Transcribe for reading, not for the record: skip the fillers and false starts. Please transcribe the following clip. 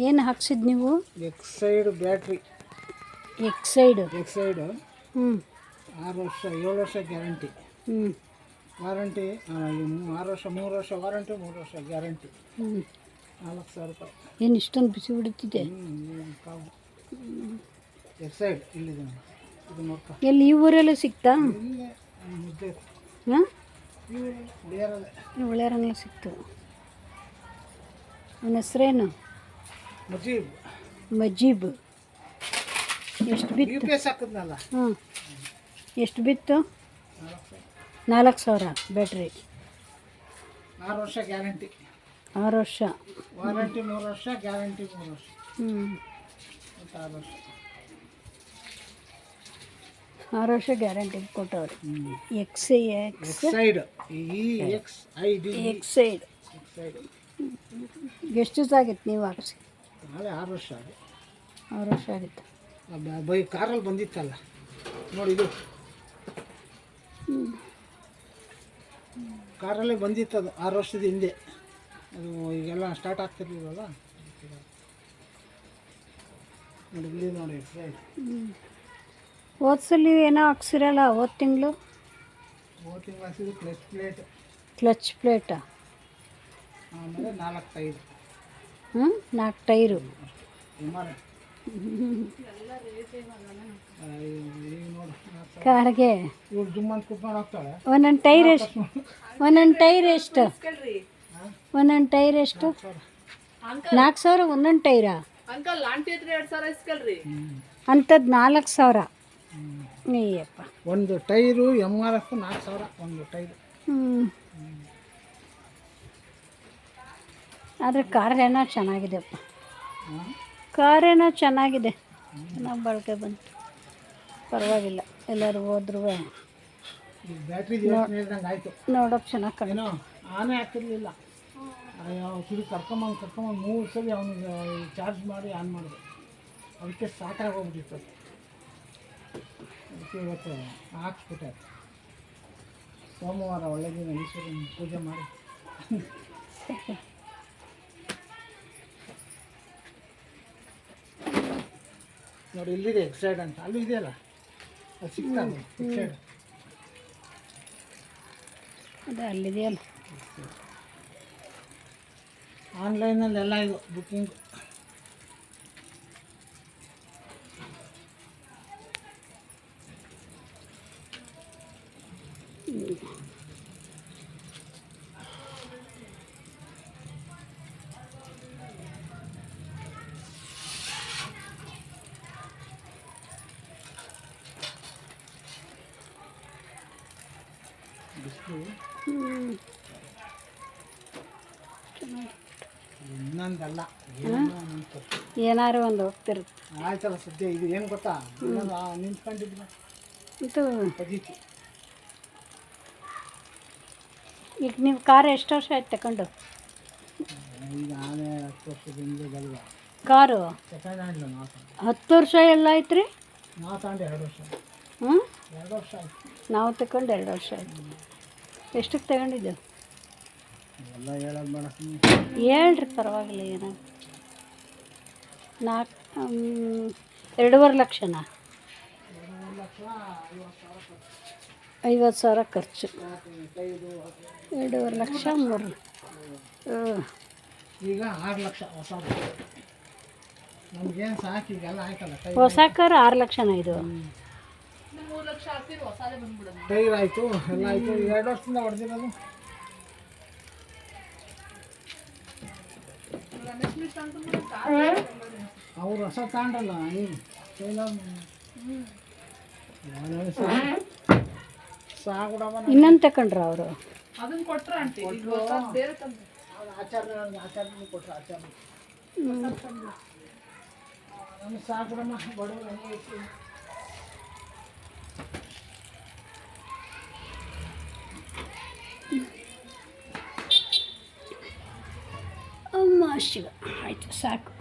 ಏನು ಹಾಕ್ಸಿದ್ದು ನೀವು? Exide battery. ಎಕ್ಸೈಡು. ಹ್ಞೂ 6 ವರ್ಷ 7 ವರ್ಷ ಗ್ಯಾರಂಟಿ. ವಾರಂಟಿ 6 ವರ್ಷ 3 ವರ್ಷ ವಾರಂಟಿ 3 ವರ್ಷ ಗ್ಯಾರಂಟಿ. 4,000 ರೂಪಾಯಿ. ಏನು ಇಷ್ಟೊಂದು ಬಿಸಿ ಬಿಡುತ್ತಿದೆ? ಎಕ್ಸೈಡ್ ಇಲ್ಲಿದೆ ಇದು ನೋಡ್ಕೊ. ಎಲ್ಲಿ ಈ ಊರಲ್ಲೇ ಸಿಕ್ತಾ? ಇಲ್ಲೇ ಮುದ್ದೆ ಹಾಂ ಉಳಿಯಾರಲ್ಲೇ ಒಳ್ಳೆಯರಂಗೆ ಸಿಕ್ತು. ಅವನ ಹೆಸ್ರೇನು? ಮಜೀಬ್. ಎಷ್ಟು ಬಿತ್ತು? UPS ಹಾಕಿದ್ನಲ್ಲ. ಹಾಂ ಎಷ್ಟು ಬಿತ್ತು? 4,000 ಬ್ಯಾಟ್ರಿ. 6 ವರ್ಷ ಗ್ಯಾರಂಟಿ. 6 ವರ್ಷ ವಾರಂಟಿ 3 ವರ್ಷ ಗ್ಯಾರಂಟಿ 3 ವರ್ಷ. 6 ವರ್ಷ 6 ವರ್ಷ ಗ್ಯಾರಂಟಿ ಕೊಟ್ಟವ್ರು. ಎಕ್ಸೈಡ್ ಎಕ್ಸೈಡ್ ಎಷ್ಟು ದಿವಸ ಆಗಿತ್ತು ನೀವು ಹಾಕಿಸಿ? ನಾಳೆ 6 ವರ್ಷ 6 ವರ್ಷ ಆಗಿತ್ತು. ಕಾರಲ್ಲಿ ಬಂದಿತ್ತಲ್ಲ ನೋಡಿ, ಇದು ಕಾರಲ್ಲೇ ಬಂದಿತ್ತು. ಅದು 6 ವರ್ಷದ ಹಿಂದೆ. ಅದು ಈಗೆಲ್ಲ ಸ್ಟಾರ್ಟ್ ಆಗ್ತಿರ್ಲಿಲ್ವಲ್ಲ ನೋಡಿ, ಇಲ್ಲಿ ನೋಡಿ ಎಕ್ಸೈಡ್. ಹೋದ್ಸಲಿ ಏನೋ ಹಾಕ್ಸಿರಲ್ಲ ಹೋದ ತಿಂಗಳು? ಹಾಕ್ಸಿದ್ದು ಕ್ಲಚ್ ಪ್ಲೇಟಾ? ಆಮೇಲೆ 4 ಟೈರು. 4 ಟೈರು. ಕಾರ್ಗೆ ಇವ್ರು ಜುಮ್ ಅಂತ ಕುತ್ಕೊಂಡು ಹೋಗ್ತಾಳೆ. ಒಂದೊಂದು ಟೈರ್ ಎಷ್ಟು? ಒಂದೊಂದು ಟೈರ್ ಎಷ್ಟು? 4,000 ಒಂದೊಂದು ಟೈರಾ? ಅಂಥದ್ದು 4,000. ಅಯ್ಯಪ್ಪ. ಒಂದು ಟೈರು MRF 4,000 ಒಂದು ಟೈರು. ಆದರೆ ಕಾರೇನೋ ಚೆನ್ನಾಗಿದೆಪ್ಪ. ಕಾರೇನೋ ಚೆನ್ನಾಗಿದೆ, ಚೆನ್ನಾಗಿ ಬಳಕೆ ಬಂತು, ಪರವಾಗಿಲ್ಲ. ಎಲ್ಲರೂ ಹೋದ್ರೂ ಬ್ಯಾಟ್ರಿ ಆಯಿತು. ನೋಡೋಕೆ ಚೆನ್ನಾಗಿ ಕಾಣೋ. ಆನೆ ಹಾಕಿರಲಿಲ್ಲ. ತಿರುಗಿ ಕರ್ಕೊಂಬಂದು 3 ಸಲ ಅವನಿಗೆ ಚಾರ್ಜ್ ಮಾಡಿ ಆನ್ ಮಾಡಿದೆ. ಅದಕ್ಕೆ ಸಾಕಾಗೋಗ್ಬಿಟ್ಟಿತ್ತು. ಅದಕ್ಕೆ ಇವತ್ತು ಹಾಕ್ಸ್ಬಿಟ್ಟೆ. ಸೋಮವಾರ ಒಳ್ಳೆ ದಿನ, ಈಶ್ವರನ ಪೂಜೆ ಮಾಡಿ. ನೋಡಿ ಇಲ್ಲಿದೆ ಎಕ್ಸೈಡ್ ಅಂತ, ಅಲ್ಲೂ ಇದೆಯಲ್ಲ, ಅದು ಸಿಗ್ತದೆ ಎಕ್ಸೈಡ್. ಅದೇ ಅಲ್ಲಿದೆಯಲ್ಲ. ಆನ್ಲೈನಲ್ಲೆಲ್ಲ ಇದು ಬುಕ್ಕಿಂಗ್. ಇನ್ನೊಂದಲ್ಲ, ಏನಾರು ಒಂದು ಹೋಗ್ತಿರುತ್ತೆ. ಆಯ್ತಲ್ಲ ಸದ್ಯ. ಇದು ಏನು ಗೊತ್ತಾ, ನಿಂತ್ಕೊಂಡಿದ್ವಿ ಇದು ಪದೀತಿ. ಈಗ ನೀವು ಕಾರ್ ಎಷ್ಟು ವರ್ಷ ಆಯ್ತು ತಗೊಂಡು? ಈಗ ಆನೆ 10 ವರ್ಷದಿಂದ ಬಲ್ವ ಕಾರು. ಸೆಕೆಂಡ್ ಹ್ಯಾಂಡ್ 10 ವರ್ಷ ಎಲ್ಲ ಆಯ್ತು ರೀ? ನಾವು ತಗೊಂಡು 2 ವರ್ಷ. 2 ವರ್ಷ ಆಯ್ತು. ನಾವು ತಗೊಂಡು 2 ವರ್ಷ ಆಯ್ತು. ಎಷ್ಟಕ್ಕೆ ತಗೊಂಡಿದ್ದು? ಎಲ್ಲ ಹೇಳೋದು ಬೇಡ, ಹೇಳ್ರಿ, ಪರವಾಗಿಲ್ಲ. ಏನೋ 2.5 ಲಕ್ಷನಾ? 50,000 ಖರ್ಚು. 2.5 ಲಕ್ಷ 3. ಈಗ 6 ಲಕ್ಷ ಹೊಸ. ನಮಗೇನು ಸಾಕು, ಈಗೆಲ್ಲ ಆಯ್ತಲ್ಲ. ಹೊಸ ಕಾರು 6 ಲಕ್ಷನಾ? ಇದು ಟೈರ್ ಆಯಿತು, ಎಲ್ಲ ಆಯಿತು. 2 ವರ್ಷದಿಂದ ಹೊಡೆದಿರೋದು. ಅವ್ರು ಹೊಸ ತಗೊಂಡ್ರಲ್ಲ, ಇನ್ನೊಂದು ತಗೊಂಡ್ರ ಅವರು? ಆಚಾರ್ಯ ಕೊಟ್ಟರು. ಆಚಾರ್ಯ ನಮ್ಗೆ ಸಾಕುಡಮ್ಮ, ಬಡವರು ಹಂಗೆ ಇತ್ತು. ಅಮ್ಮ ಶಿವ. ಆಯಿತು, ಸಾಕು.